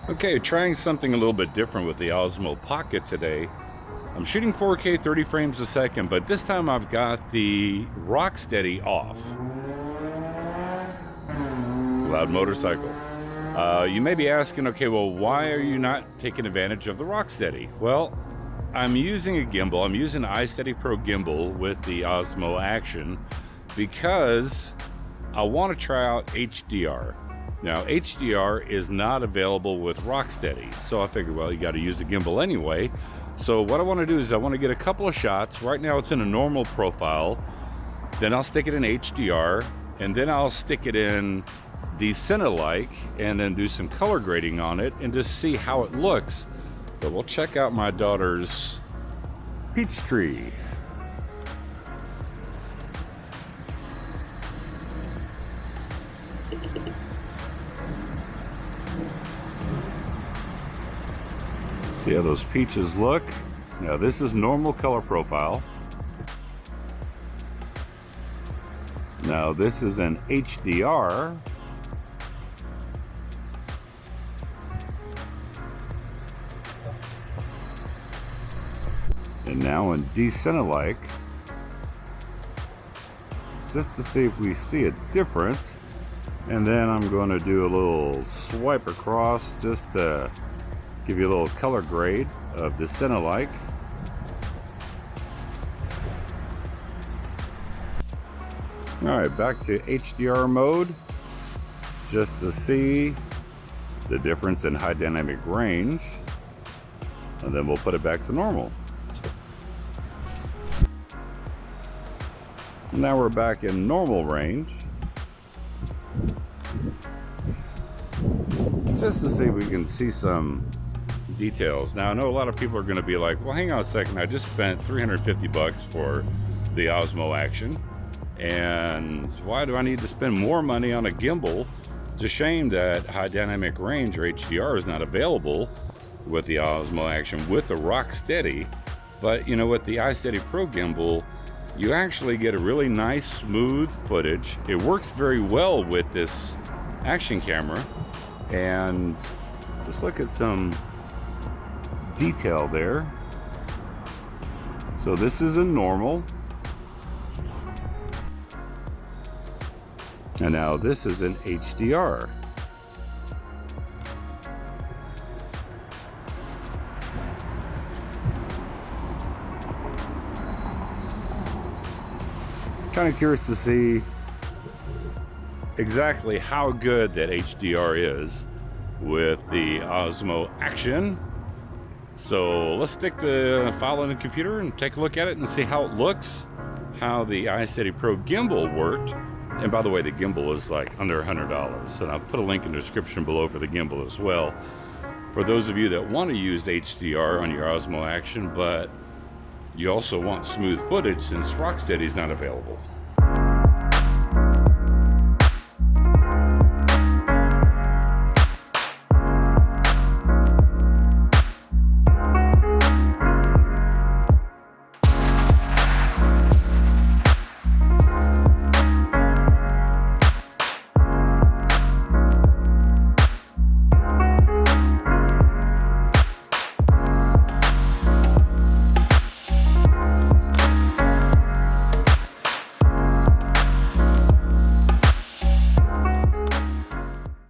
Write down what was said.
Okay, trying something a little bit different with the Osmo Pocket today. I'm shooting 4K 30 frames a second, but this time I've got the Rocksteady off. Loud motorcycle. You may be asking, okay, well, why are you not taking advantage of the Rocksteady? Well, I'm using a gimbal. I'm using an iSteady Pro gimbal with the Osmo Action because I want to try out HDR. Now, HDR is not available with Rocksteady, so I figured, well, you got to use the gimbal anyway. So what I want to do is I want to get a couple of shots. Right now it's in a normal profile, then I'll stick it in HDR, and then I'll stick it in Cine-like, and then do some color grading on it and just see how it looks. But we'll check out my daughter's peach tree. See how those peaches look? Now this is normal color profile. Now this is an HDR. And now in Cine-like, just to see if we see a difference. And then I'm going to do a little swipe across just to give you a little color grade of the Cine-like. Alright, back to HDR mode just to see the difference in high dynamic range, and then we'll put it back to normal. Now we're back in normal range just to see if we can see some details. Now I know a lot of people are going to be like, well, hang on a second, I just spent 350 bucks for the Osmo Action, and why do I need to spend more money on a gimbal? It's a shame that high dynamic range or HDR is not available with the Osmo Action with the Rocksteady. But you know, with the iSteady Pro gimbal, you actually get a really nice smooth footage. It works very well with this action camera, and just look at some detail there. So this is a normal, and now this is an HDR. Kind of curious to see exactly how good that HDR is with the Osmo Action. So let's stick the file in the computer and take a look at it and see how it looks, how the iSteady Pro gimbal worked. And by the way, the gimbal is like under $100, and I'll put a link in the description below for the gimbal as well, for those of you that want to use HDR on your Osmo Action, but you also want smooth footage since Rocksteady is not available.